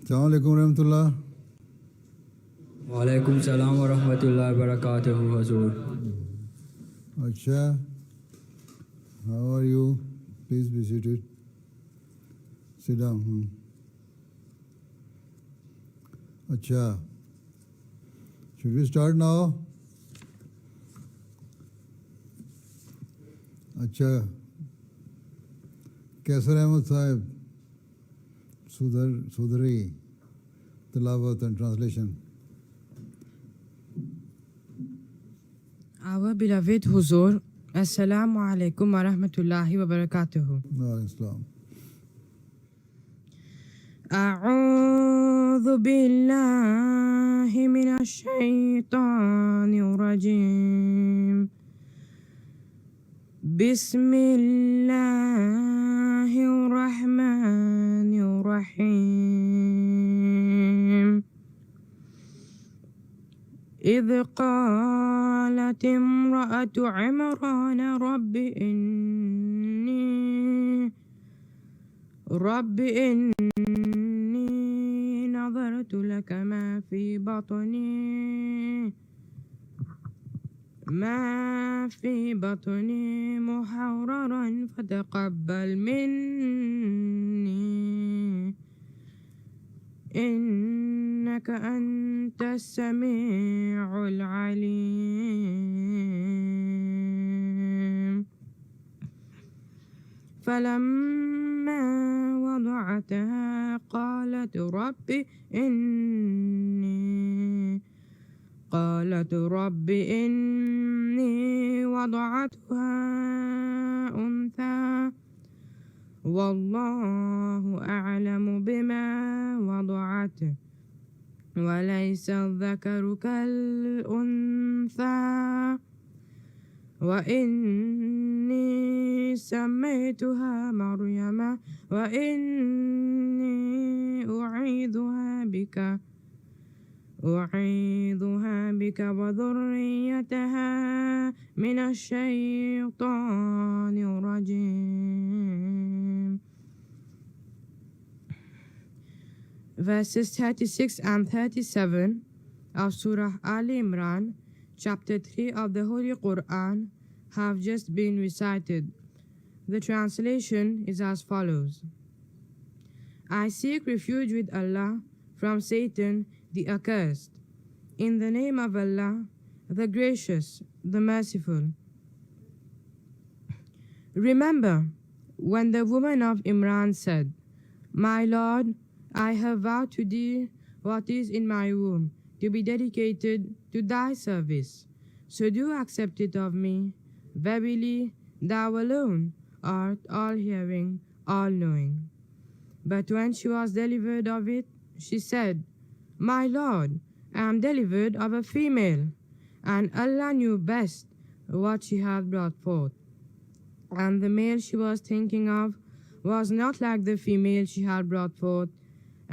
السلام علیکم ورحمۃ اللہ. وعلیکم السلام ورحمۃ اللہ وبرکاتہ حضور. اچھا, how are you? Please be seated. Sit down. اچھا, should we start now? اچھا, کیسر احمد صاحب, سودھری تلاوت and translation. Our beloved Huzur, Assalamu alaikum wa rahmatullahi wa barakatuhu. Islam. أعوذ بالله من الشيطان الرجيم. بسم الله الرحمن الرحيم. إذ قالت امرأة عمران رب إني نظرت لك ما في بطني محررا فتقبل مني إنك أنت السميع العليم. فلما وضعتها قالت رب إني وضعتها أنثى والله أعلم بما وضعت وليس الذكر كالأنثى وإني سميتها مريم وإني أعيذها بك وذريتها من الشيطان الرجيم. Verses 36 and 37 of Surah Ali Imran, Chapter 3 of the Holy Quran, have just been recited. The translation is as follows. I seek refuge with Allah from Satan the accursed. In the name of Allah, the Gracious, the Merciful. Remember when the woman of Imran said, My Lord, I have vowed to thee what is in my womb, to be dedicated to thy service. So do accept it of me. Verily, thou alone art all-hearing, all-knowing. But when she was delivered of it, she said, My Lord, I am delivered of a female, and Allah knew best what she had brought forth. And the male she was thinking of was not like the female she had brought forth,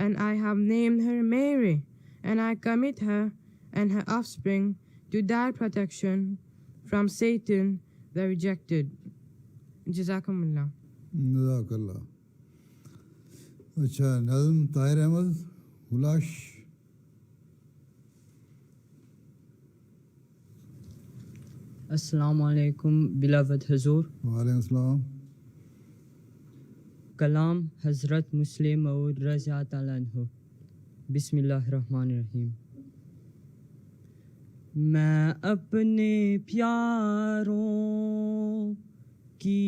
and I have named her Mary, and I commit her and her offspring to thy protection from Satan the rejected. Jazakumullah. جزاک اچھا, نظم طاہر احمد ہلاش. السلام علیکم beloved حضور. وعلیکم السلام. کلام حضرت مسلم موعود رضی اللہ تعالیٰ عنہ. بسم اللہ الرحمن الرحیم. میں اپنے پیاروں کی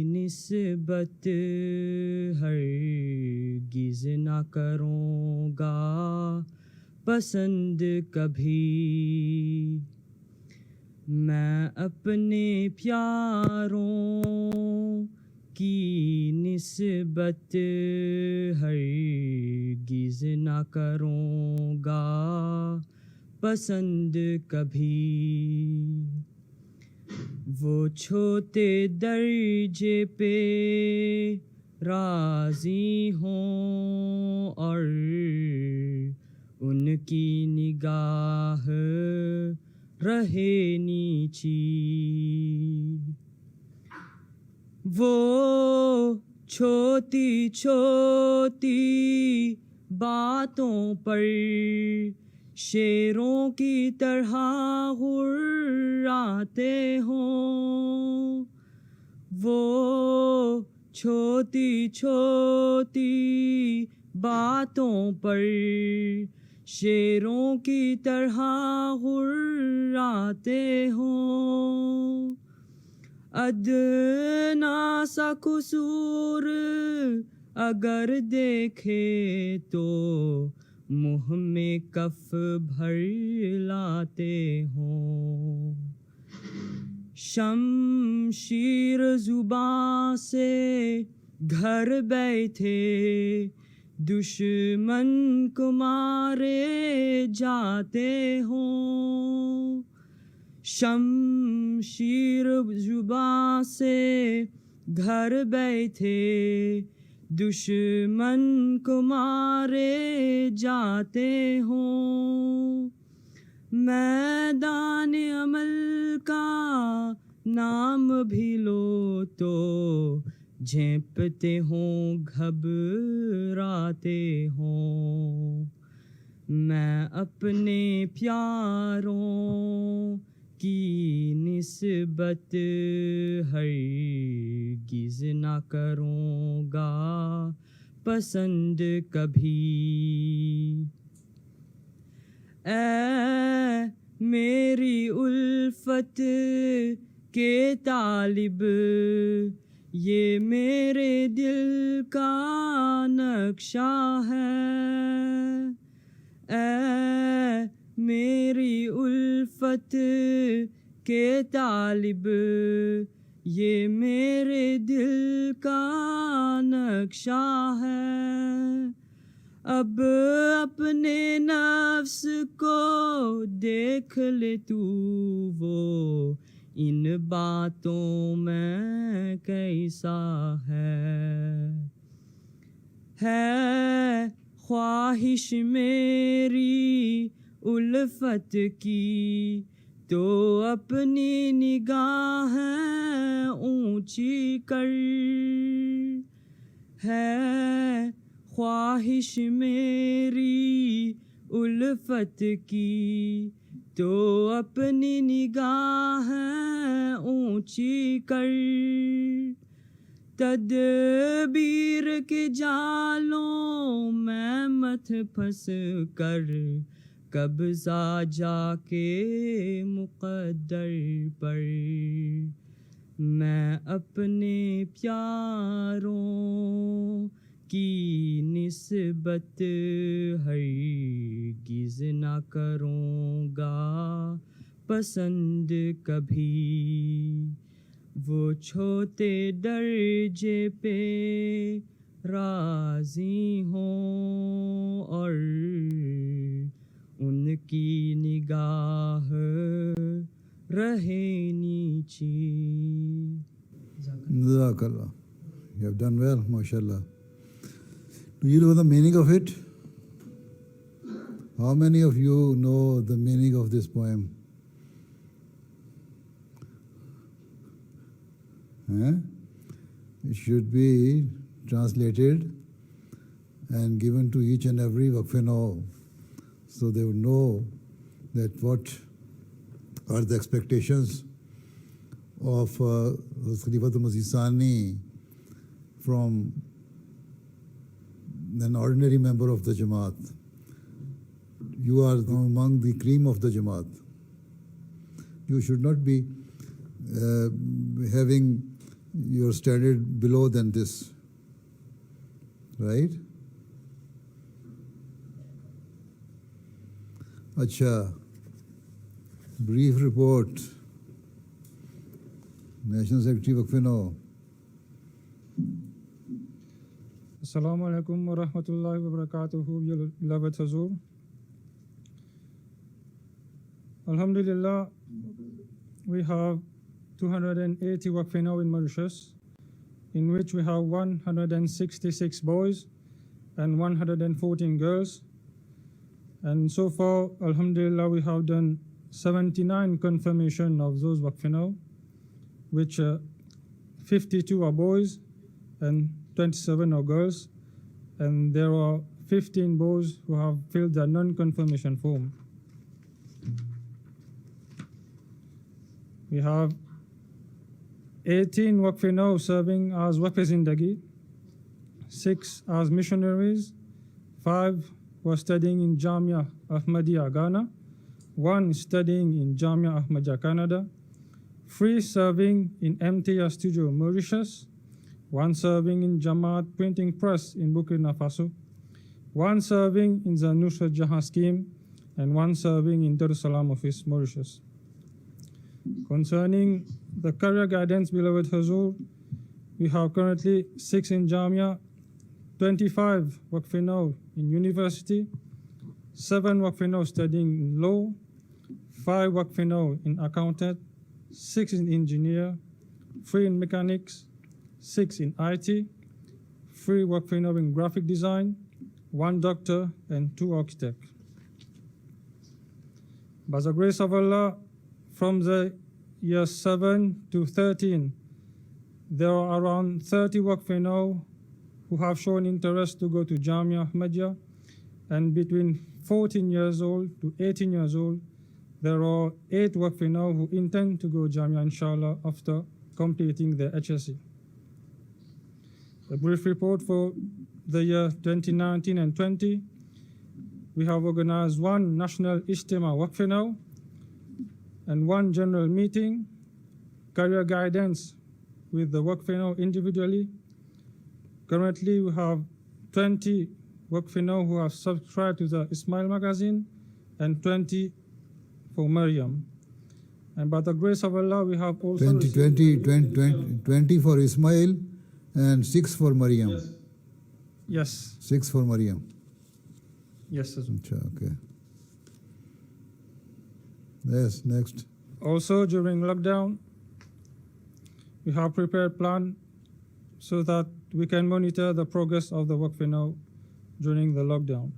نسبت ہرگز نہ کروں گا پسند کبھی. میں اپنے پیاروں کی نسبت ہرگز نہ کروں گا پسند کبھی. وہ چھوٹے درجے پہ راضی ہوں اور ان کی نگاہ رہے نیچی. وہ چھوٹی چھوٹی باتوں پر شیروں کی طرح غراتے ہوں، وہ چھوٹی چھوٹی باتوں پر شیروں کی طرح غراتے ہوں، ادنا سا قصور اگر دیکھے تو منہ میں کف بھر لاتے ہوں، شمشیر زباں سے گھر بیٹھے دشمن کو مارے جاتے ہوں، شمشیر زباں سے گھر بیٹھے دشمن کو مارے جاتے ہوں، میدان عمل کا نام بھی لو تو جھینپتے ہوں گھبراتے ہوں، میں اپنے پیاروں کی نسبت ہرگز نہ کروں گا پسند کبھی، اے میری الفت کے طالب یہ میرے دل کا نقشہ ہے، اے میری الفت کے طالب یہ میرے دل کا نقشہ ہے، اب اپنے نفس کو دیکھ لے تو وہ ان باتوں میں کیسا ہے خواہش میری الفت کی تو اپنی نگاہیں اونچی کر، ہے خواہش میری الفت کی تو اپنی نگاہیں اونچی کر، تدبیر کے جالوں میں مت پھنس کر قبضہ جا کے مقدر پر، میں اپنے پیاروں کی نسبت ہرگز نہ کروں گا پسند کبھی، وہ چھوٹے درجے پہ راضی ہوں اور ان کی نگاہ رہے نیچی. Jazakallah. You have done well, mashallah. Do you know the meaning of it? How many of you know the meaning of this poem? It should be translated and given to each and every Waqf-e-Nau, so they would know that what are the expectations of Khalifatul Masih Sani from an ordinary member of the Jamaat. You are among the cream of the Jamaat. You should not be having your standard below than this, right? Acha, brief report. National Secretary Waqf-e-Nau. Assalamu alaikum wa rahmatullahi wa barakatuhu, beloved Hazur. Alhamdulillah, we have 280 Waqf-e-Nau in Mauritius, in which we have 166 boys and 114 girls. And so far, alhamdulillah, we have done 79 confirmation of those Waqf-e-Nau, which 52 are boys and 27 are girls, and there are 15 boys who have filled the non-confirmation form. We have 18 Waqf now serving as Waqf Zindagi, 6 as missionaries, 5 were studying in Jamia Ahmadiyya, Ghana, 1 studying in Jamia Ahmadiyya, Canada, 3 serving in MTA Studio, Mauritius, 1 serving in Jamaat Printing Press in Burkina Faso, 1 serving in the Nusrat Jahan scheme, and 1 serving in Dar es Salaam office, Mauritius. Concerning the career guidance, beloved Hazur, we have currently 6 in Jamia, 25 Waqf now in university, 7 Waqf now studying in law, 5 Waqf now in accountant, 6 in engineer, 3 in mechanics, 6 in IT, 3 Waqf now in graphic design, 1 doctor, and 2 architects. By the grace of Allah, from the year 7 to 13, there are around 30 Waqf now who have shown interest to go to Jamia Ahmadiyya, and between 14 years old to 18 years old, there are 8 Waqf now who intend to go Jamia, inshallah, after completing their HSC. A brief report for the year 2019 and 20. We have organized 1 national Ijtima Waqf now and 1 general meeting, career guidance with the Waqf now individually. Currently, we have 20 Waqf now who have subscribed to the Ismail magazine and 20 for Maryam. And by the grace of Allah, we have also 20 for Ismail and 6 for Maryam. Yes. 6 for Maryam. Yes, sir. Okay. Yes, next. Also, during lockdown, we have prepared plan so that we can monitor the progress of the Waqf now during the lockdown.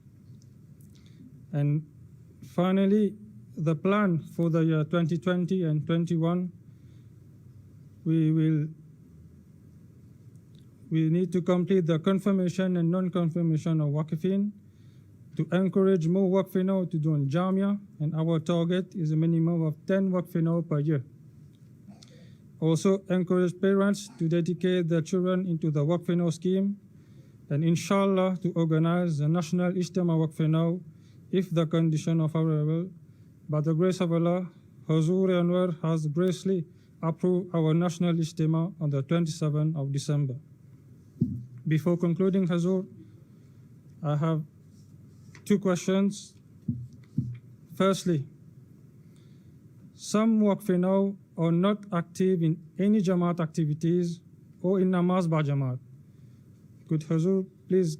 And finally, the plan for the year 2020 and 21, we need to complete the confirmation and non-confirmation of Waqfin to encourage more Waqf now to join Jamia, and our target is a minimum of 10 Waqf now per year. Also encourage parents to dedicate their children into the Waqf now scheme, and inshallah to organize a national Ijtima Waqf now if the condition are favorable. By the grace of Allah, Hazur Anwar has graciously approved our national Ijtima on the 27th of December. Before concluding, Hazur, I have 2 questions. Firstly, some Waqf now are not active in any Jamaat activities or in Namaz ba Jamaat. Could Hazur please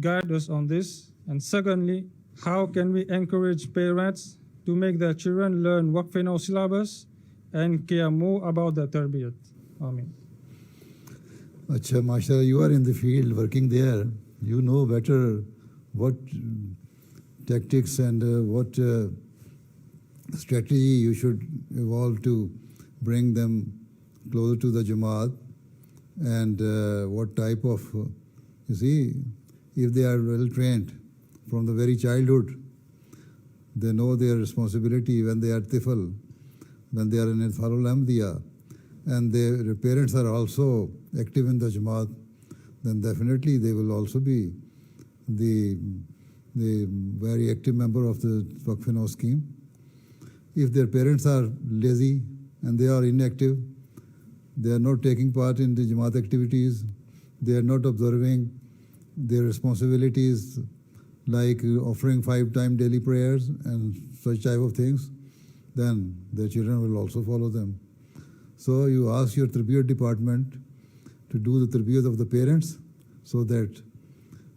guide us on this? And secondly, how can we encourage parents to make their children learn Waqf now syllabus and care more about their tarbiyat? Ameen. Acha, mashallah, you are in the field working there. You know better what tactics and what strategy you should evolve to bring them closer to the Jamaat, and what type of, you see, if they are well trained from the very childhood, they know their responsibility when they are tifl, when they are in Itharul Ahmadiyya, and their parents are also active in the Jamaat, then definitely they will also be the very active member of the Waqf now scheme. If their parents are lazy and they are inactive, they are not taking part in the Jamaat activities, they are not observing their responsibilities like offering 5-time daily prayers and such type of things, then their children will also follow them. So you ask your Tarbiyat department to do the Tarbiyat of the parents so that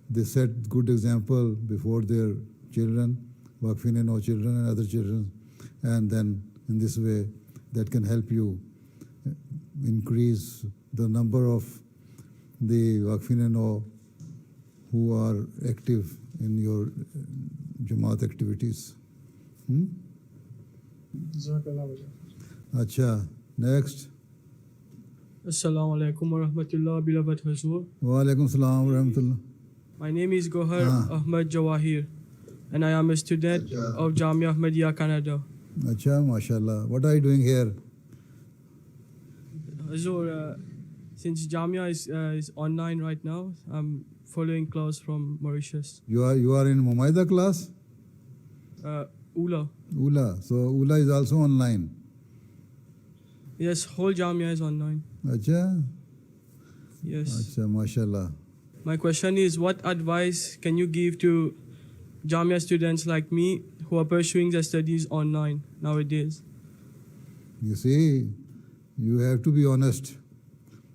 they set good example before their children, Waqfin now children and other children, and then in this way that can help you increase the number of the Waqfin now who are active in your Jamaat activities. Acha, next. Assalamu alaikum wa rahmatullah, beloved Hazur. Wa alaikum salam wa rahmatullah. My name is Gohar Ahmed Jawahir, and I am a student Acha. of Jamia Ahmadiyya, Canada. Acha, mashallah. What are you doing here? Hazur, since Jamia is online right now, I'm following class from Mauritius. You are in Mumaida class? Ula. Ula. So Ula is also online. Yes, whole Jamia is online. Acha? Yes. Acha, mashallah. My question is, what advice can you give to Jamia students like me who are pursuing their studies online nowadays? You see, you have to be honest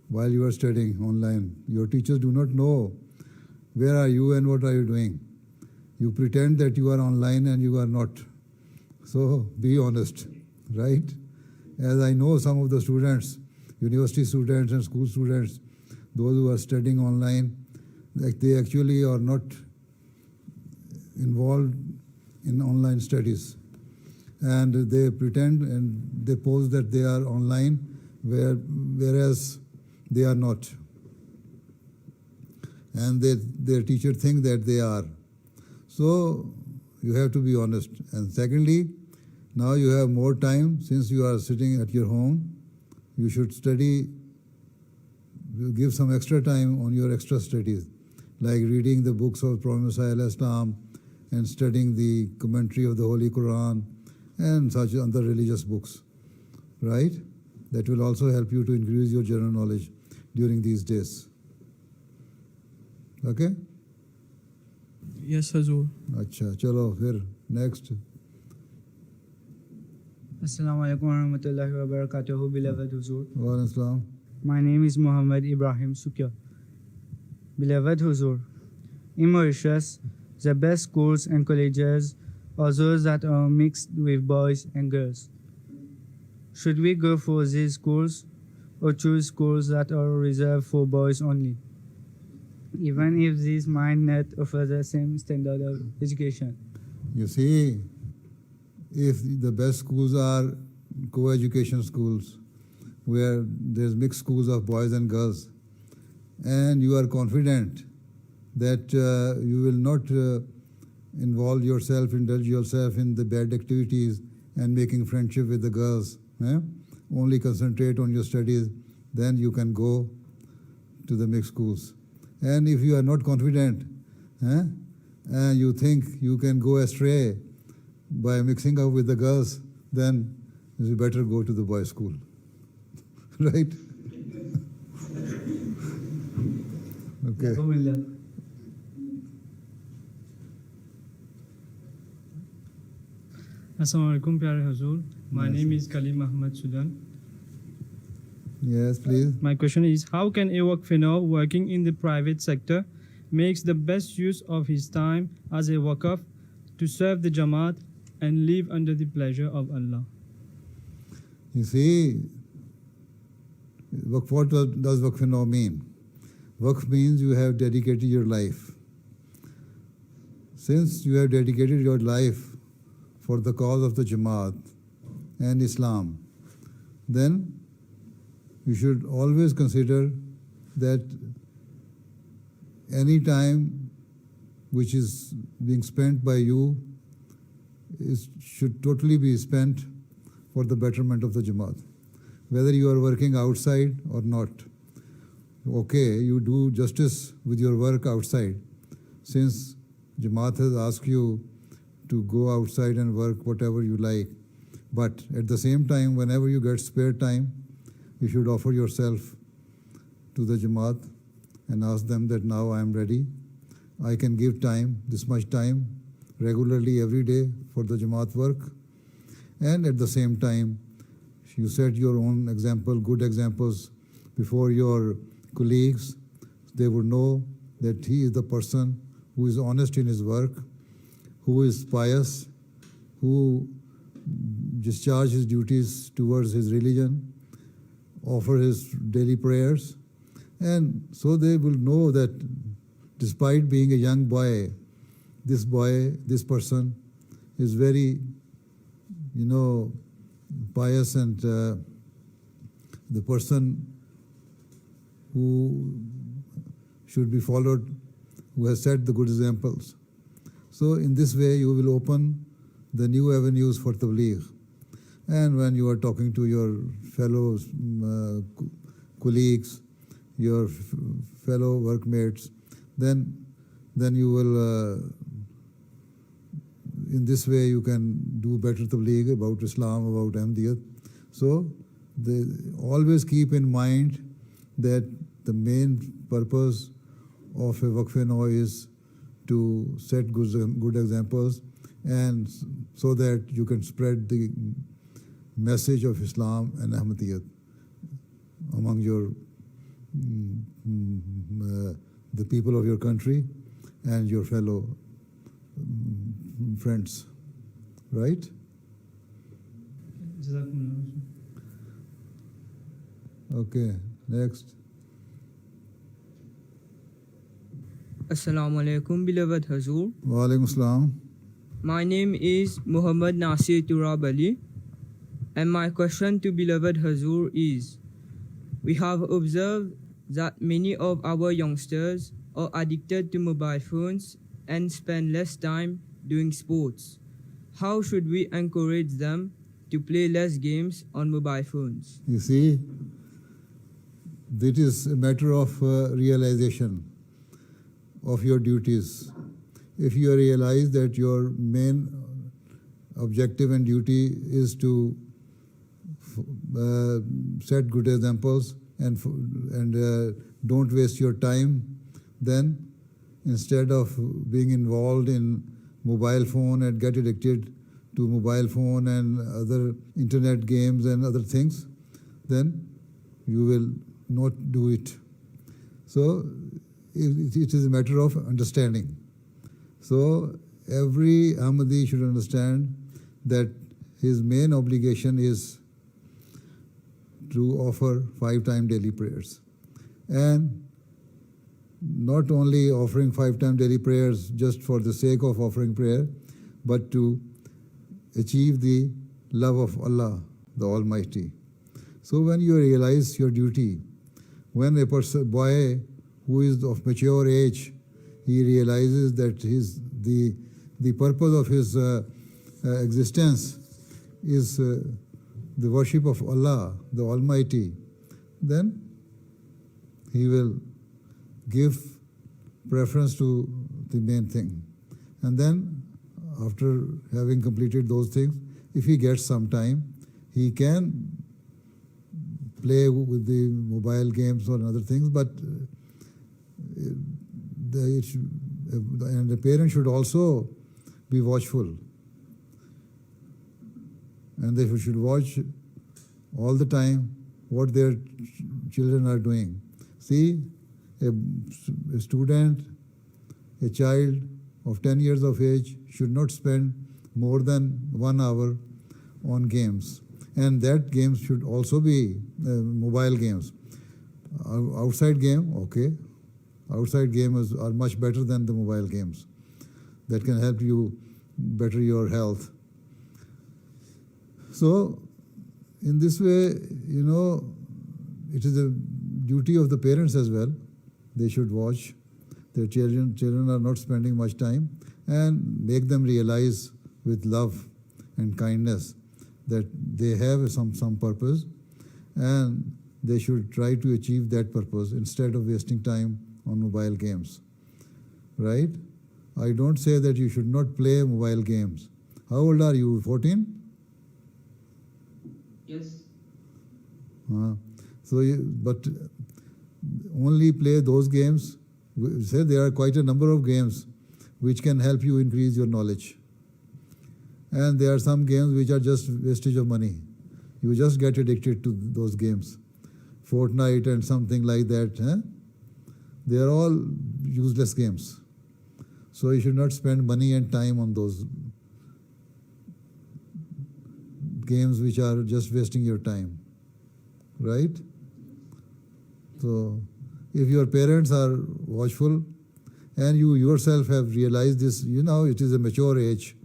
while you are studying online. Your teachers do not know where are you and what are you doing. You pretend that you are online and you are not. So be honest, right? As I know some of the students, university students and school students, those who are studying online, like they actually are not involved in online studies. And they pretend and they pose that they are online, whereas they are not. And their teacher think that they are. So you have to be honest. And secondly, now you have more time since you are sitting at your home. You should study, give some extra time on your extra studies, like reading the books of Prophet Muhammad Islam and studying the commentary of the Holy Quran and such other religious books, right? That will also help you to increase your general knowledge during these days. Okay? Yes, Hazur. Acha, chalo, fir, next. Assalamu alaikum warahmatullahi wabarakatuh, beloved Huzur. Wa alaikum assalam. My name is Muhammad Ibrahim Sukya. Beloved Huzur, in Mauritius, the best schools and colleges are those that are mixed with boys and girls. Should we go for these schools or choose schools that are reserved for boys only, even if these might not offer the same standard of education? You see, if the best schools are co-education schools, where there's mixed schools of boys and girls, and you are confident that you will not indulge yourself in the bad activities and making friendship with the girls, only concentrate on your studies, then you can go to the mixed schools. And if you are not confident, and you think you can go astray by mixing up with the girls, then you better go to the boys' school. Right? Okay. Assalamu alaikum, Pyare Hazur. My name is Kalim Ahmed Sudan. Yes, please. My question is, how can a Waqfino working in the private sector makes the best use of his time as a Waqf to serve the Jamaat and live under the pleasure of Allah? You see, what does Waqf mean? Waqf means you have dedicated your life. Since you have dedicated your life for the cause of the Jamaat and Islam, then you should always consider that any time which is being spent by you should totally be spent for the betterment of the Jamaat. Whether you are working outside or not. Okay, you do justice with your work outside, since Jamaat has asked you to go outside and work whatever you like. But at the same time, whenever you get spare time, you should offer yourself to the Jamaat and ask them that now I am ready. I can give time, this much time, regularly every day for the Jamaat work. And at the same time, you set your own example, good examples before your colleagues. They would know that he is the person who is honest in his work, who is pious, who discharges his duties towards his religion, offer his daily prayers. And so they will know that despite being a young boy, this person is very, pious, and the person who should be followed who has set the good examples. So in this way, you will open the new avenues for tabligh. And when you are talking to your fellow colleagues, your fellow workmates, then you will, in this way, you can do better tabligh about Islam, about Ahmadiyyat. So always keep in mind that the main purpose of a Waqf-e-Nau is to set good examples, and so that you can spread the message of Islam and Ahmadiyyat among your the people of your country and your fellow friends, right? Jazakumullah. Okay, next. Assalamu alaikum, beloved Hazur. Wa alaikum assalam. My name is Muhammad Nasir Turab Ali, and my question to beloved Hazur is, we have observed that many of our youngsters are addicted to mobile phones and spend less time doing sports. How should we encourage them to play less games on mobile phones? You see, it is a matter of realization of your duties. If you realize that your main objective and duty is to set good examples and don't waste your time, then instead of being involved in mobile phone and get addicted to mobile phone and other internet games and other things, then you will not do it. So it is a matter of understanding. So every Ahmadi should understand that his main obligation is to offer 5-time daily prayers. And not only offering 5-time daily prayers just for the sake of offering prayer, but to achieve the love of Allah, the Almighty. So when you realize your duty, when a boy who is of mature age, he realizes that the purpose of his existence is the worship of Allah, the Almighty, then he will give preference to the main thing. And then after having completed those things, if he gets some time, he can play with the mobile games or other things, but the parent should also be watchful. And they should watch all the time what their children are doing. See, a student, a child of 10 years of age should not spend more than 1 hour on games. And that games should also be mobile games. Outside game, okay. Outside games are much better than the mobile games. That can help you better your health. So, in this way, it is a duty of the parents as well. They should watch their children. Children are not spending much time, and make them realize with love and kindness that they have some purpose, and they should try to achieve that purpose instead of wasting time on mobile games, right? I don't say that you should not play mobile games. How old are you, 14? Yes. But only play those games. Say there are quite a number of games which can help you increase your knowledge. And there are some games which are just wastage of money. You just get addicted to those games. Fortnite and something like that. They are all useless games. So you should not spend money and time on those games which are just wasting your time, right? So if your parents are watchful and you yourself have realized this, it is a mature age.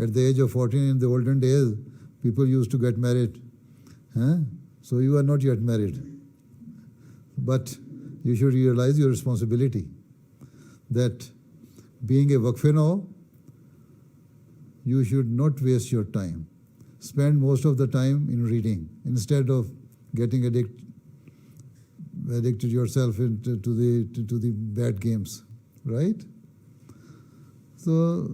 At the age of 14 in the olden days, people used to get married. So you are not yet married. But you should realize your responsibility. that being a Waqf-e-Nau, you should not waste your time. Spend most of the time in reading instead of getting addicted yourself into the bad games, right? So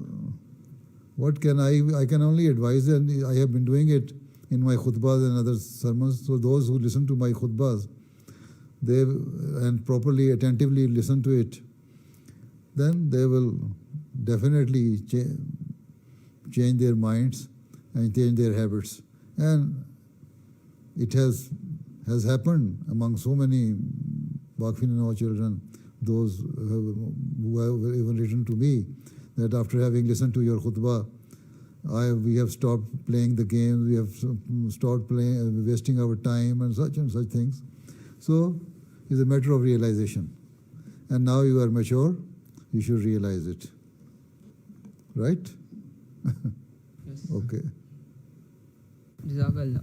what can I can only advise, and I have been doing it in my khutbahs and other sermons. So those who listen to my khutbahs, and properly, attentively listen to it, then they will definitely change their minds and change their habits. And it has happened among so many Waqf-e-Nau children, those who have even written to me, that after having listened to your khutbah, we have stopped playing the games, we have stopped wasting our time and such things. So it's a matter of realization. And now you are mature, you should realize it. Right? Yes. Okay. Jazakallah.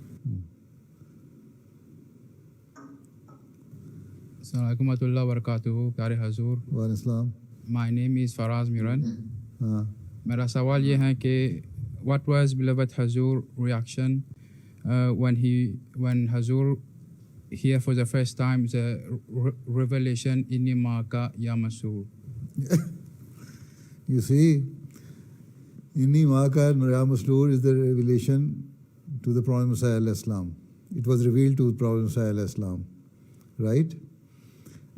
Assalamualaikum warahmatullahi wabarakatuh. Pyare Hazur. Wa alaikum salam. My name is Faraz Miran. हाँ. मेरा सवाल ये है कि what was beloved Hazur reaction when Hazur hear for the first time the revelation Inni Ma'aka Ya Masur? You see, Inni Ma'aka Ya Masroor is the revelation to the Prophet Musa alayhi salam. It was revealed to the Prophet Musa alayhi salam, right?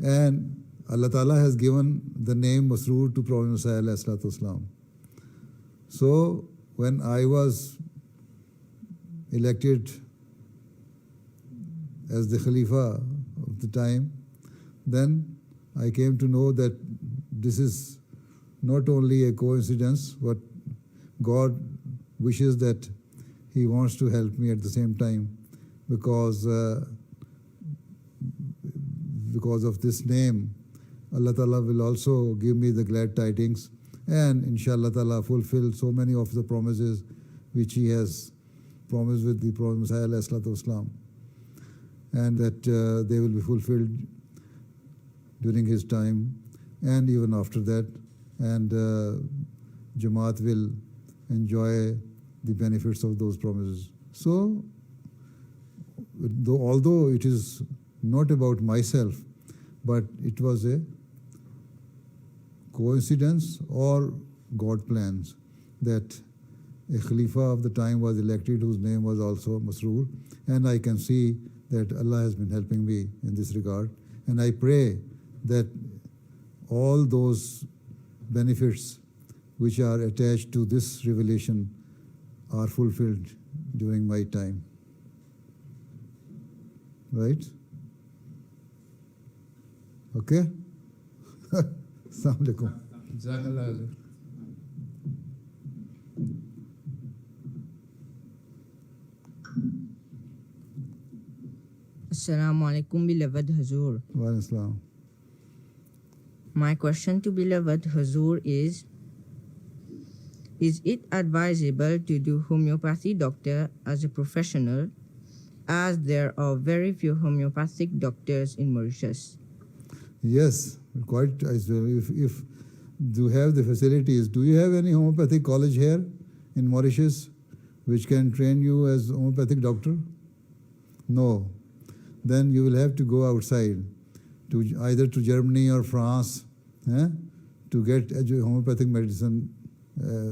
And Allah Ta'ala has given the name Masroor to Prophet Musa alayhi salam. So when I was elected as the Khalifa of the time, then I came to know that this is not only a coincidence, but God wishes that He wants to help me at the same time, because of this name, Allah Ta'ala will also give me the glad tidings, and inshallah Ta'ala fulfill so many of the promises which He has promised with the Prophet Messiah alayhi salatu wasalam, and that they will be fulfilled during his time and even after that, and Jamaat will enjoy the benefits of those promises. So, although it is not about myself, but it was a coincidence or God plans that a Khalifa of the time was elected whose name was also Masroor, and I can see that Allah has been helping me in this regard, and I pray that all those benefits which are attached to this revelation are fulfilled during my time. Right? Okay? Assalamu alaikum. Jazakallah Hazur. Assalamu alaikum, beloved Hazur. Wa alaikum salam. My question to beloved Hazur is it advisable to do homeopathy doctor as a professional, as there are very few homeopathic doctors in Mauritius? Yes, quite. If you have the facilities, do you have any homeopathic college here in Mauritius which can train you as a homeopathic doctor? No. Then you will have to go outside, to either to Germany or France, to get homeopathic medicine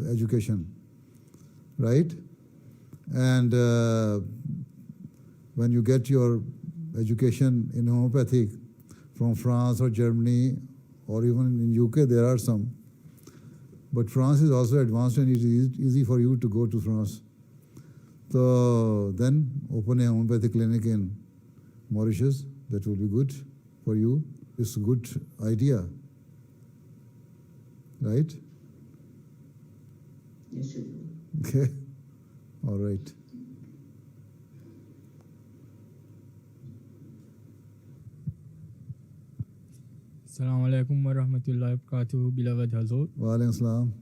education, right? And when you get your education in homeopathic from France or Germany, or even in UK, there are some. But France is also advanced, and it is easy for you to go to France. So then open a homeopathic clinic in Mauritius. That will be good for you. It's a good idea, right? Yes, sir. Okay, all right. Assalamu alaikum wa rahmatullahi wa barakatuh, beloved Hazur. Wa alaikum salam.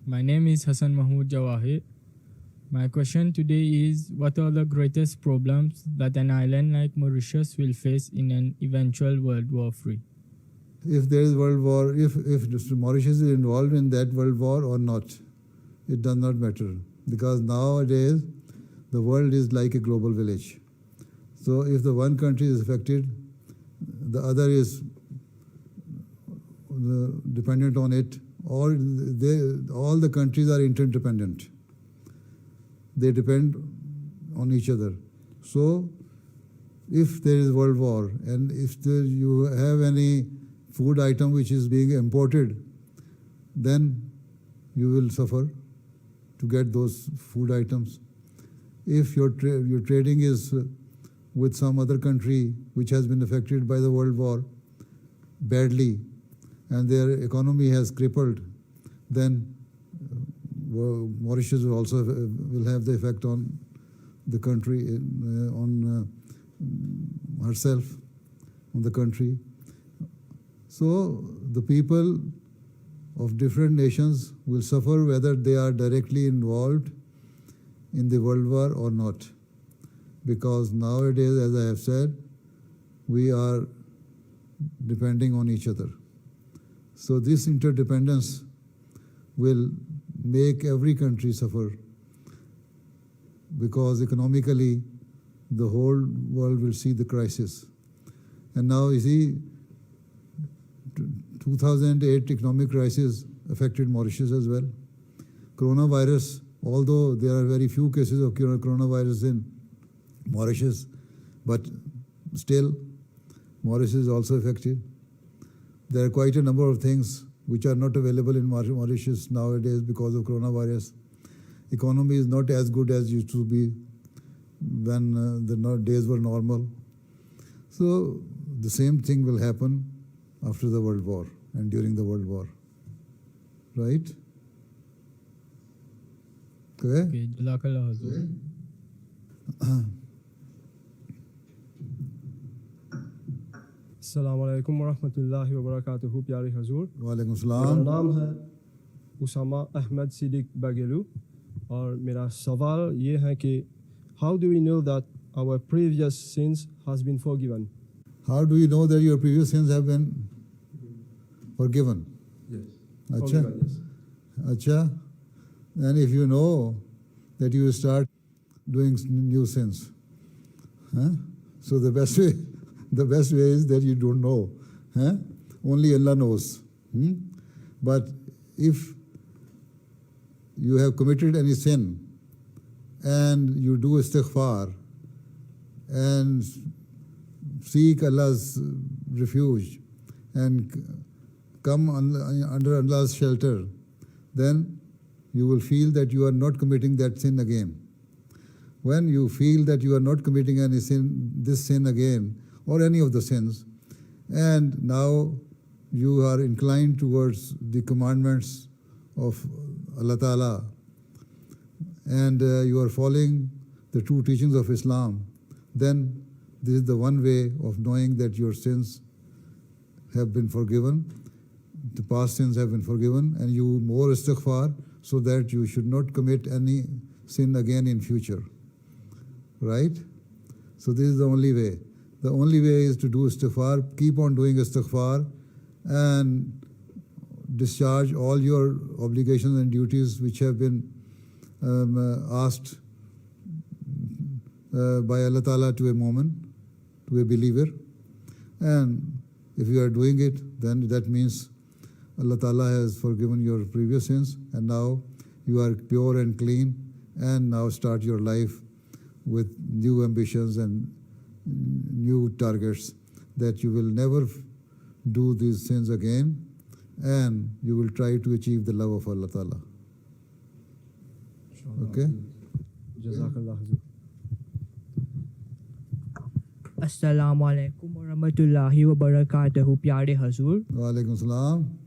My name is Hassan Mahmood Jawahir. My question today is, what are the greatest problems that an island like Mauritius will face in an eventual World War III? if there is world war, if Mauritius is involved in that world war or not, it does not matter, because nowadays the world is like a global village. So if the one country is affected, the other is dependent on it, or all the countries are interdependent. They depend on each other. So if there is world war, and if you have any food item which is being imported, then you will suffer to get those food items. If your trading is with some other country which has been affected by the world war badly, and their economy has crippled, then Mauritius will also will have the effect on the country, on herself, on the country. So the people of different nations will suffer whether they are directly involved in the world war or not. Because nowadays, as I have said, we are depending on each other. So this interdependence will make every country suffer, because economically the whole world will see the crisis. And now you see, 2008 economic crisis affected Mauritius as well. Coronavirus, although there are very few cases of coronavirus in Mauritius, but still Mauritius is also affected. There are quite a number of things which are not available in Mauritius nowadays because of coronavirus. Economy is not as good as used to be when the days were normal. So the same thing will happen after the World War and during the World War. Right? Okay? Okay, Jazakallah Hazur. السلام علیکم ورحمۃ اللہ وبرکاتہ. پیارے حضور, وعلیکم میرا السلام. نام ہے اسامہ احمد صدیق بگیلو, اور میرا سوال یہ ہے کہ how do we know that our previous sins has been forgiven? How do you know that your previous sins have been forgiven? Yes. Acha? Forgiven, yes. Acha? And if you know that you will start doing new sins, huh? So the best way is that you don't know. Huh? Only Allah knows. But if you have committed any sin and you do istighfar and seek Allah's refuge and come under Allah's shelter, then you will feel that you are not committing that sin again. When you feel that you are not committing any sin, this sin again, or any of the sins, and now you are inclined towards the commandments of Allah Ta'ala, and you are following the true teachings of Islam, then this is the one way of knowing that your sins have been forgiven, the past sins have been forgiven, and you more istighfar so that you should not commit any sin again in future. Right? So this is the only way. The only way is to do istighfar, keep on doing istighfar, and discharge all your obligations and duties which have been asked by Allah Ta'ala to a mu'min, to a believer. And if you are doing it, then that means Allah Ta'ala has forgiven your previous sins, and now you are pure and clean, and now start your life with new ambitions and new targets, that you will never do these sins again, and you will try to achieve the love of Allah Ta'ala. Okay? Jazakallah Hazur. Assalamu alaikum wa rahmatullahi wa barakatuhu, Pyare Hazur. Wa alaikum salam.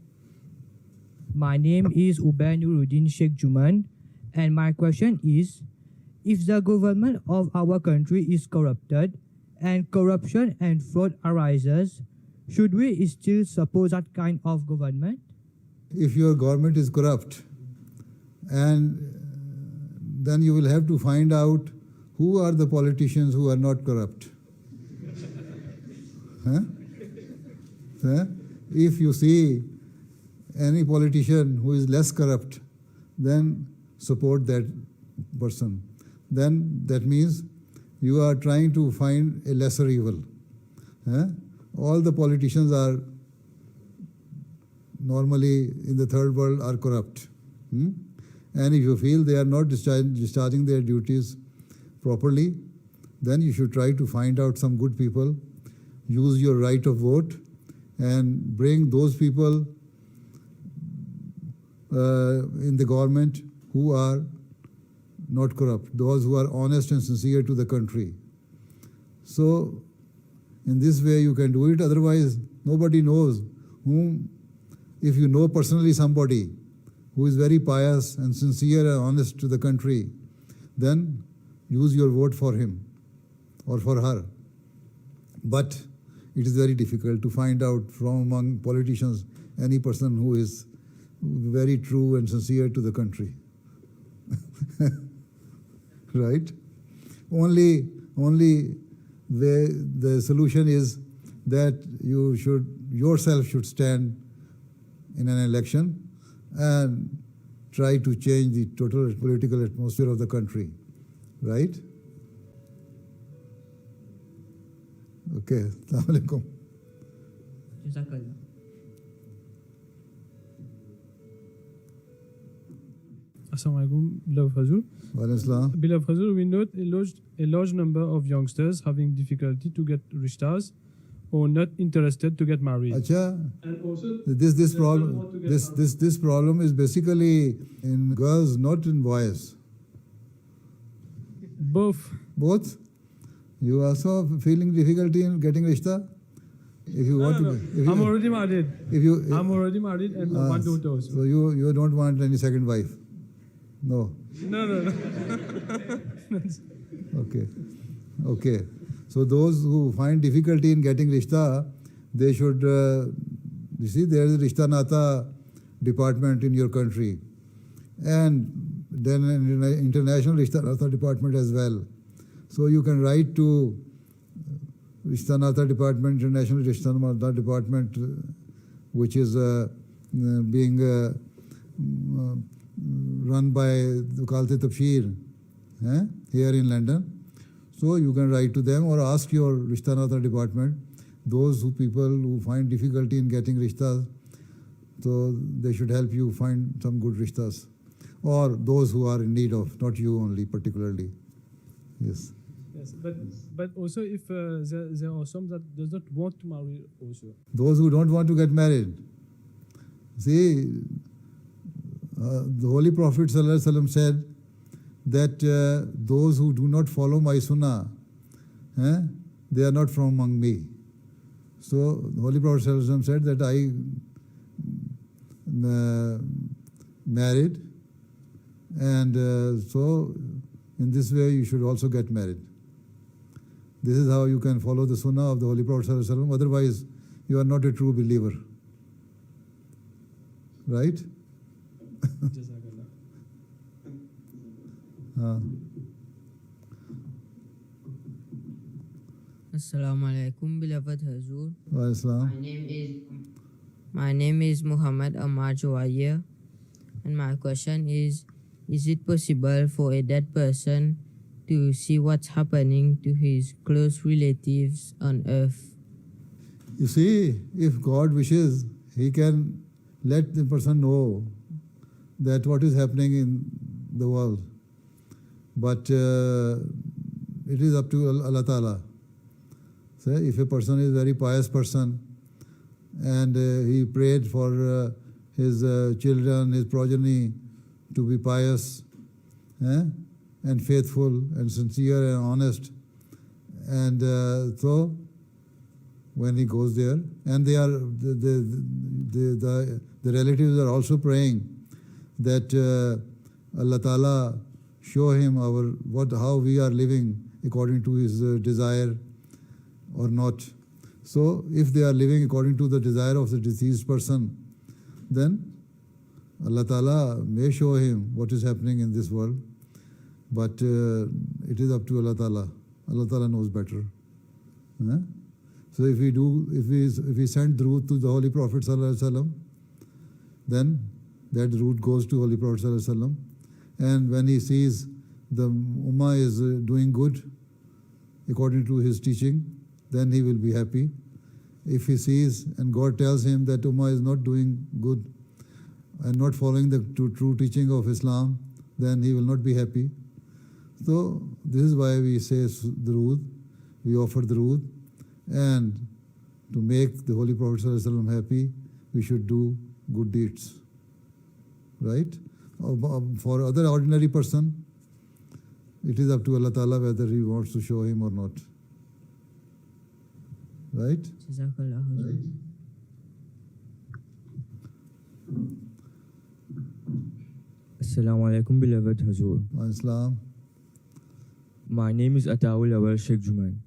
My name is Ubay Nuruddin Sheikh Juman, and my question is, if the government of our country is corrupted and corruption and fraud arises, should we still support that kind of government? If your government is corrupt, and then you will have to find out who are the politicians who are not corrupt. Huh? Huh? if you see any politician who is less corrupt, then support that person. Then that means you are trying to find a lesser evil. All the politicians are normally in the third world are corrupt. And if you feel they are not discharging their duties properly, then you should try to find out some good people, use your right of vote, and bring those people in the government who are not corrupt, those who are honest and sincere to the country. So in this way you can do it. Otherwise, nobody knows whom. If you know personally somebody who is very pious and sincere and honest to the country, then use your vote for him or for her. But it is very difficult to find out from among politicians any person who is very true and sincere to the country. Right? Only the solution is that you yourself should stand in an election and try to change the total political atmosphere of the country. Right? Okay. Assalamu alaikum. Jazakallah. Assalamu alaikum, beloved Hazur. Wa alaikum salam. Beloved Hazur, we note a large number of youngsters having difficulty to get rishtas or not interested to get married. Acha, And also, this don't want to problem get this problem is basically in girls, not in boys. both. Both. You also feeling difficulty in getting rishta? If you want No. to, if you, I'm already married. if you, I'm already married and one daughter also. so you don't want any second wife? No. No. Okay. So those who find difficulty in getting rishta, they should, you see, there is a Rishta Nata department in your country, and then an international Rishta Nata department as well. So you can write to Rishta Nata department, international Rishta Nata department, which is being run by Wakalat Tabshir here in London. So you can write to them or ask your Rishta Nata department, those people who find difficulty in getting rishtas, so they should help you find some good rishtas, or those who are in need of, not you only particularly. Yes. Yes, but also if there are some that does not want to marry also. Those who don't want to get married. See, the Holy Prophet ﷺ said that those who do not follow my sunnah, they are not from among me. So the Holy Prophet ﷺ said that I married, and so in this way you should also get married. This is how you can follow the sunnah of the Holy Prophet ﷺ. Otherwise, you are not a true believer. Right? Assalamu alaikum, beloved Hazur. Wa Islam. My name is Muhammad Ammar Jawahir, and my question is it possible for a dead person to see what's happening to his close relatives on earth? You see, if God wishes, He can let the person know that what is happening in the world. But it is up to Allah Ta'ala. So if a person is a very pious person and he prayed for his children, his progeny to be pious and faithful and sincere and honest, and so when he goes there, and they are the relatives are also praying that Allah Ta'ala show him how we are living according to his desire or not. So if they are living according to the desire of the deceased person, then Allah Ta'ala may show him what is happening in this world, but it is up to Allah Ta'ala. Allah Ta'ala knows better. So if we send Durood to the Holy Prophet sallallahu alaihi wasallam, then that Durood goes to Holy Prophet sallallahu alaihi wasallam. And when he sees the Ummah is doing good according to his teaching, then he will be happy. If he sees and God tells him that Ummah is not doing good and not following the true teaching of Islam, then he will not be happy. So this is why we say Durood, we offer Durood, and to make the Holy Prophet sallallahu alaihi wasallam happy, we should do good deeds, right? For other ordinary person, it is up to Allah Ta'ala whether he wants to show him or not, right? Assalamu alaikum, beloved Hazur. Islam. My name is Ataul Awal Sheikh Juman.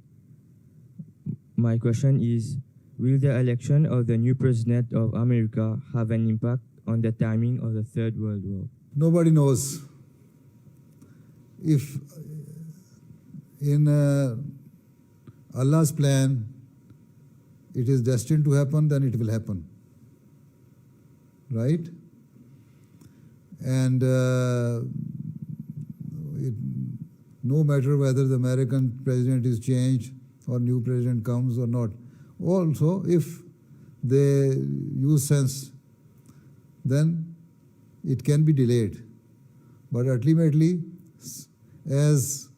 My question is, will the election of the new president of America have an impact on the timing of the Third World War? Nobody knows. If in Allah's plan it is destined to happen, then it will happen, right? And no matter whether the American president is changed or new president comes or not. Also, if they use sense, then it can be delayed. But ultimately, as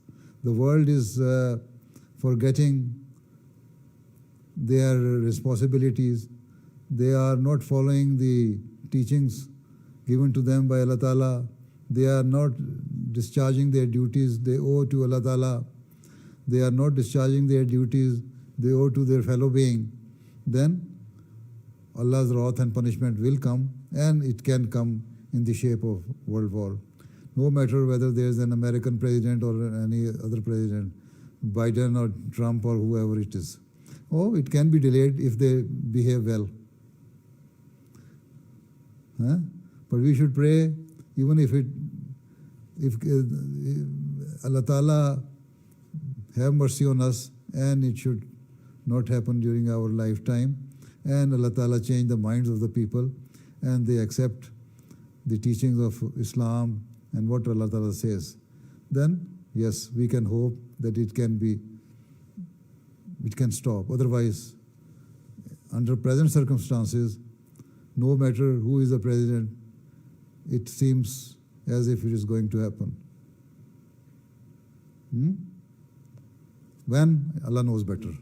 the world is forgetting their responsibilities, they are not following the teachings given to them by Allah Ta'ala, they are not discharging their duties they owe to Allah Ta'ala, they are not discharging their duties they owe to their fellow being, then Allah's wrath and punishment will come, and it can come in the shape of world war. No matter whether there is an American president or any other president, Biden or Trump or whoever it is. Oh, it can be delayed if they behave well. But we should pray, even if Allah Ta'ala have mercy on us, and it should not happen during our lifetime, and Allah Ta'ala change the minds of the people, and they accept the teachings of Islam and what Allah Ta'ala says. Then, yes, we can hope that it can stop. Otherwise, under present circumstances, no matter who is the president, it seems as if it is going to happen. When? Allah knows better.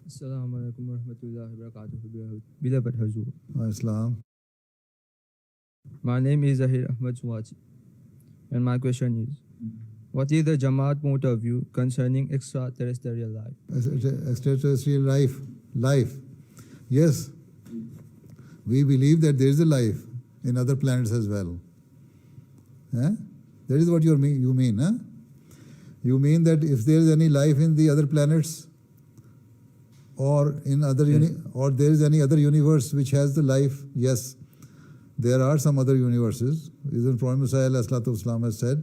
Assalamu alaikum wa rahmatullahi wa barakatuh. Beloved Hazur. Islam. My name is Zahir Ahmad Suwachi, and my question is, what is the Jamaat point of view concerning extraterrestrial life? Extraterrestrial life. Yes, we believe that there is a life in other planets as well. That is what you mean. You mean that if there is any life in the other planets, or in other or there is any other universe which has the life? Yes, there are some other universes. Even Prophet Messiah ﷺ has said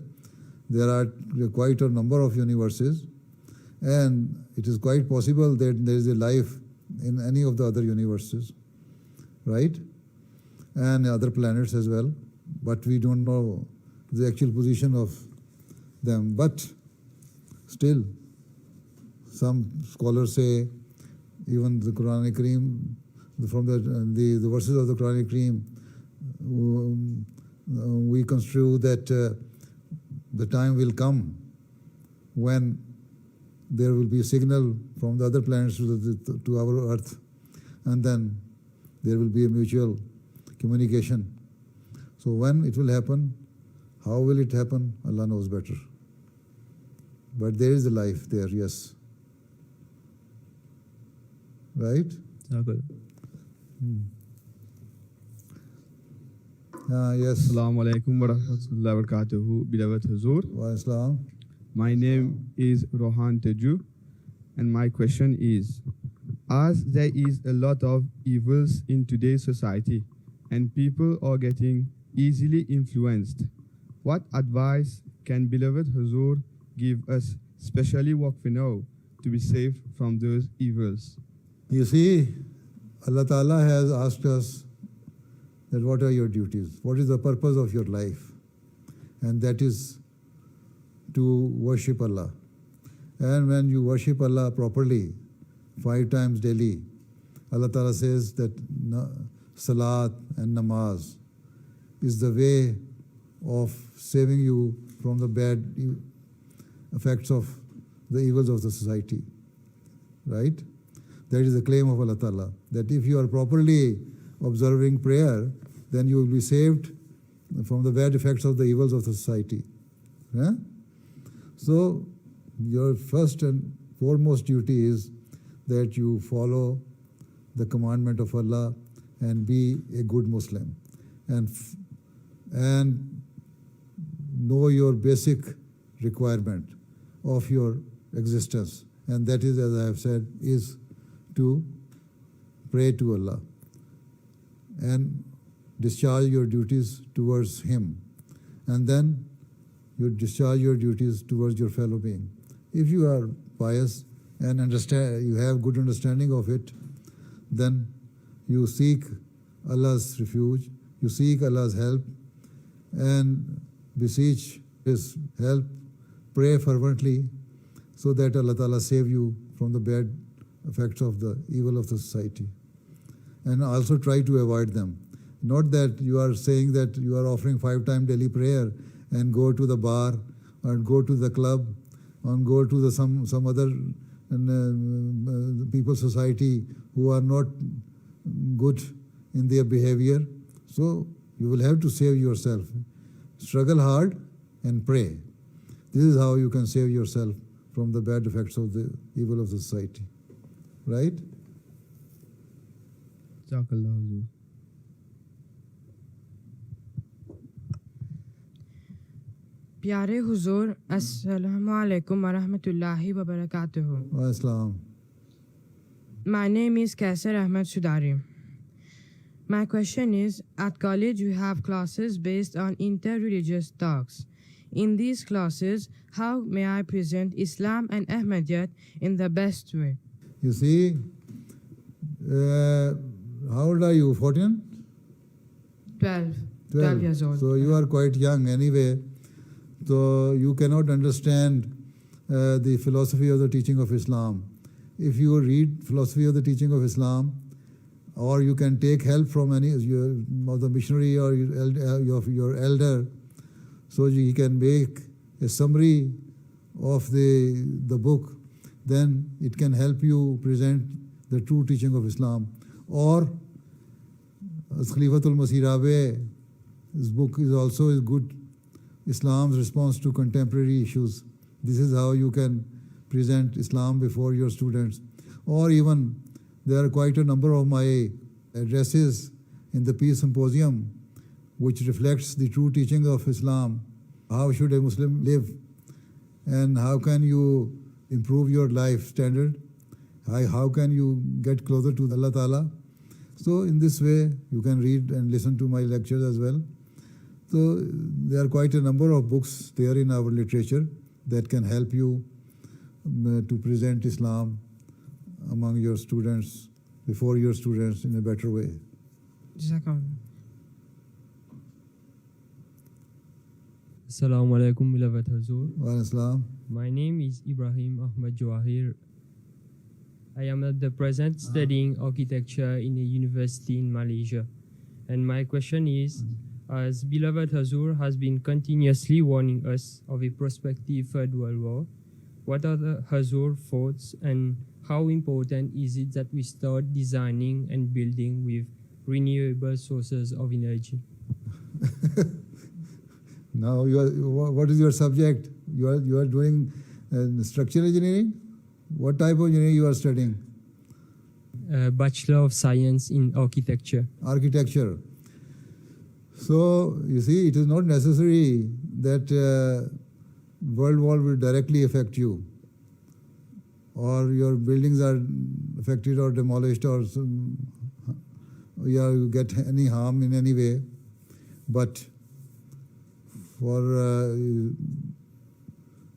there are quite a number of universes, and it is quite possible that there is a life in any of the other universes, right? And other planets as well, but we don't know the actual position of them. But still, some scholars say, even the Quran Kareem, from the verses of the Quran Kareem, we construe that the time will come when there will be a signal from the other planets to our Earth, and then there will be a mutual communication. So when it will happen, how will it happen? Allah knows better. But there is a life there, yes. Right? Yes. Assalamu alaikum wa rahmatullahi wa barakatuhu, beloved Hazur. Wa Islam. My name is Rohan Teju, and my question is, as there is a lot of evils in today's society and people are getting easily influenced, what advice can beloved Hazur give us specially what we know to be safe from those evils. You see, Allah Ta'ala has asked us that what are your duties? What is the purpose of your life? And that is to worship Allah. And when you worship Allah properly, 5 times daily, Allah Ta'ala says that salat and namaz is the way of saving you from the bad effects of the evils of the society. Right? That is the claim of Allah Ta'ala, that if you are properly observing prayer, then you will be saved from the bad effects of the evils of the society. Yeah? So, your first and foremost duty is that you follow the commandment of Allah and be a good Muslim. And know your basic requirement of your existence. And that is, as I have said, is to pray to Allah and discharge your duties towards Him. And then you discharge your duties towards your fellow being. If you are pious and you have good understanding of it, then you seek Allah's refuge, you seek Allah's help, and beseech His help, pray fervently, so that Allah Ta'ala save you from the bad effects of the evil of the society. And also try to avoid them. Not that you are saying that you are offering 5 times daily prayer and go to the bar or go to the club or go to some other people's society who are not good in their behavior. So you will have to save yourself. Struggle hard and pray. This is how you can save yourself from the bad effects of the evil of the society. Right? Jazakallah Huzur. Pyare Huzur, Assalamu alaikum wa rahmatullahi wa barakatuhu. Wa Islam. My name is Kaisar Ahmed Sudari. My question is, at college you have classes based on inter-religious talks. In these classes, how may I present Islam and Ahmadiyyat in the best way? You see, how old are you? 14? 12 years old. So you are quite young anyway. So you cannot understand the philosophy of the teaching of Islam. If you read philosophy of the teaching of Islam, or you can take help from any of the missionary or your elder, so he can make a summary of the book, then it can help you present the true teaching of Islam. Or Khalifatul Masih Rabi, his book is also a good Islam's response to contemporary issues. This is how you can present Islam before your students. Or even there are quite a number of my addresses in the Peace Symposium which reflects the true teaching of Islam. How should a Muslim live? And how can you improve your life standard? How can you get closer to Allah Ta'ala? So in this way, you can read and listen to my lectures as well. So there are quite a number of books there in our literature that can help you to present Islam among your students, before your students, in a better way. Jazakallah. Assalamu alaikum, beloved Hazur. Wa Islam. My name is Ibrahim Ahmad Jawahir. I am at the present studying architecture in a university in Malaysia. And my question is, as beloved Hazur has been continuously warning us of a prospective Third World War, what are the Hazur thoughts and how important is it that we start designing and building with renewable sources of energy? Now, what is your subject? You are doing structural engineering? What type of engineering you are studying? Bachelor of Science in Architecture. Architecture. So, you see, it is not necessary that World War will directly affect you, or your buildings are affected or demolished, or you get any harm in any way. But for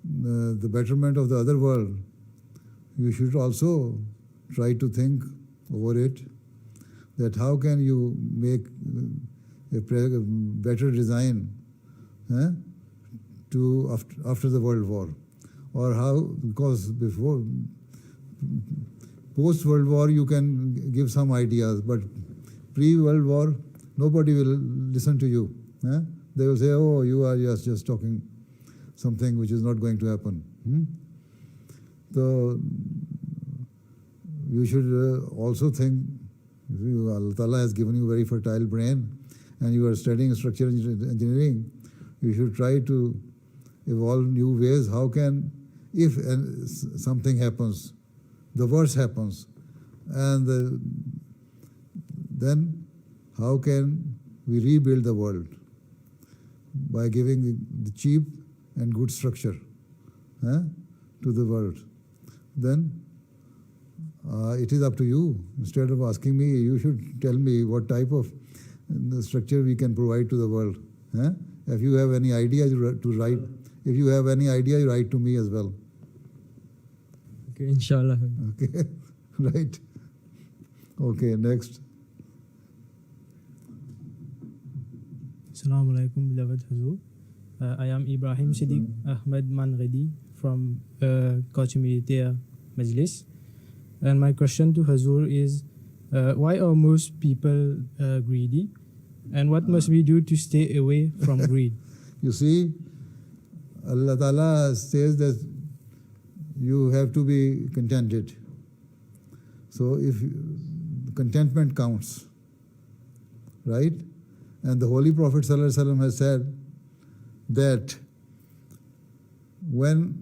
the betterment of the other world, you should also try to think over it, that how can you make a better design to after the World War, or how, because before, post World War you can give some ideas, but pre-World War nobody will listen to you. They will say, oh, you are just talking something which is not going to happen. So you should also think, Allah Ta'ala has given you a very fertile brain and you are studying structural engineering, you should try to evolve new ways. How can, if something happens, the worst happens, and then how can we rebuild the world? By giving the cheap and good structure to the world. Then it is up to you. Instead of asking me, you should tell me what type of structure we can provide to the world. If you have any idea to write, if you have any idea, you write to me as well. Okay, inshallah. Okay, right. Okay, next. Assalamu alaikum, beloved Hazur. I am Ibrahim Siddiq Ahmed Manghedi from Karachi Military Majlis. And my question to Hazur is, why are most people greedy? And what must we do to stay away from greed? You see, Allah Ta'ala says that you have to be contented. So if contentment counts, right? And the Holy Prophet ﷺ has said that when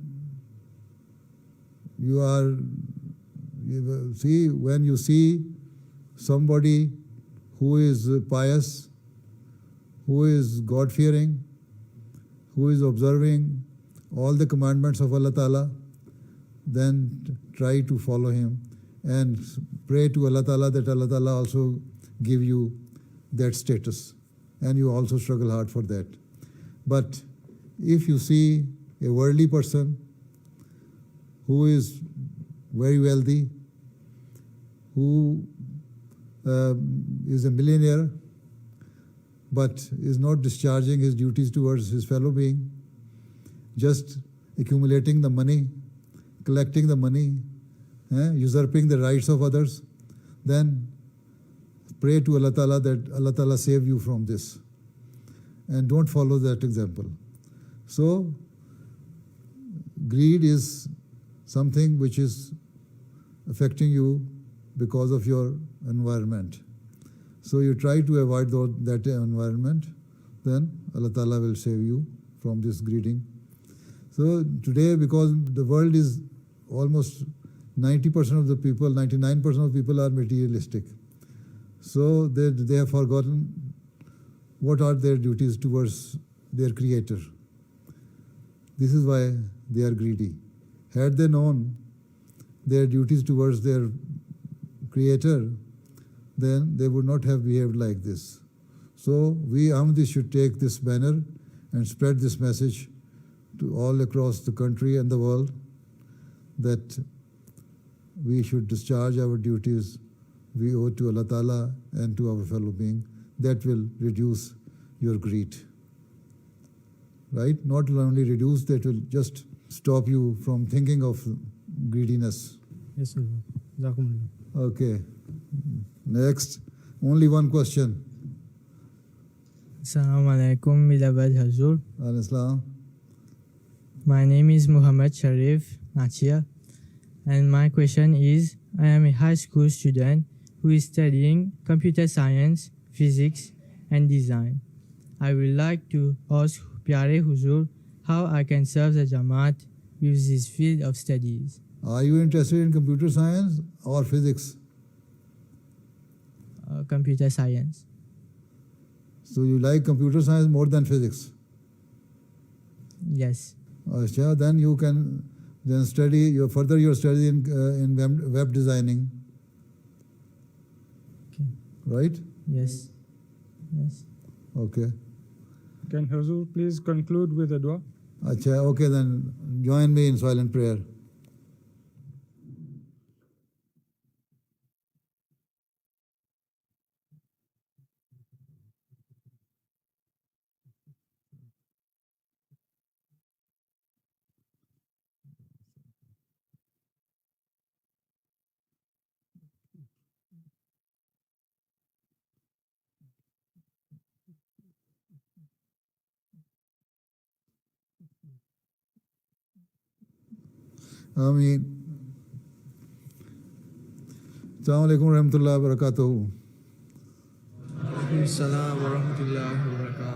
you see somebody who is pious, who is God-fearing, who is observing all the commandments of Allah Ta'ala, then try to follow him and pray to Allah Ta'ala that Allah Ta'ala also give you that status, and you also struggle hard for that. But if you see a worldly person who is very wealthy, who is a millionaire, but is not discharging his duties towards his fellow being, just accumulating the money, collecting the money, usurping the rights of others, then pray to Allah Ta'ala that Allah Ta'ala save you from this. And don't follow that example. So, greed is something which is affecting you because of your environment. So you try to avoid that environment, then Allah Ta'ala will save you from this greeding. So today, because the world is almost 90% of the people, 99% of people are materialistic. So they have forgotten what are their duties towards their Creator. This is why they are greedy. Had they known their duties towards their Creator, then they would not have behaved like this. So we Ahmadis should take this banner and spread this message to all across the country and the world that we should discharge our duties we owe to Allah Ta'ala and to our fellow being. That will reduce your greed. Right? Not only reduce, that will just stop you from thinking of greediness. Yes, sir. Jazakumullah. Okay. Next. Only one question. Assalamu alaikum, beloved Hazur. Al-Islam. My name is Muhammad Sharif Nachia, and my question is, I am a high school student who is studying computer science, physics, and design. I would like to ask Pyare Huzur how I can serve the Jamaat with this field of studies. Are you interested in computer science or physics? Computer science. So you like computer science more than physics? Yes. Then you can study, further your study in web designing. Okay. Right? Yes. Yes. Okay. Can Hazur please conclude with a dua? Okay, then join me in silent prayer. آمین. السلام علیکم ورحمۃ اللہ وبرکاتہ. السلام ورحمۃ اللہ وبرکاتہ.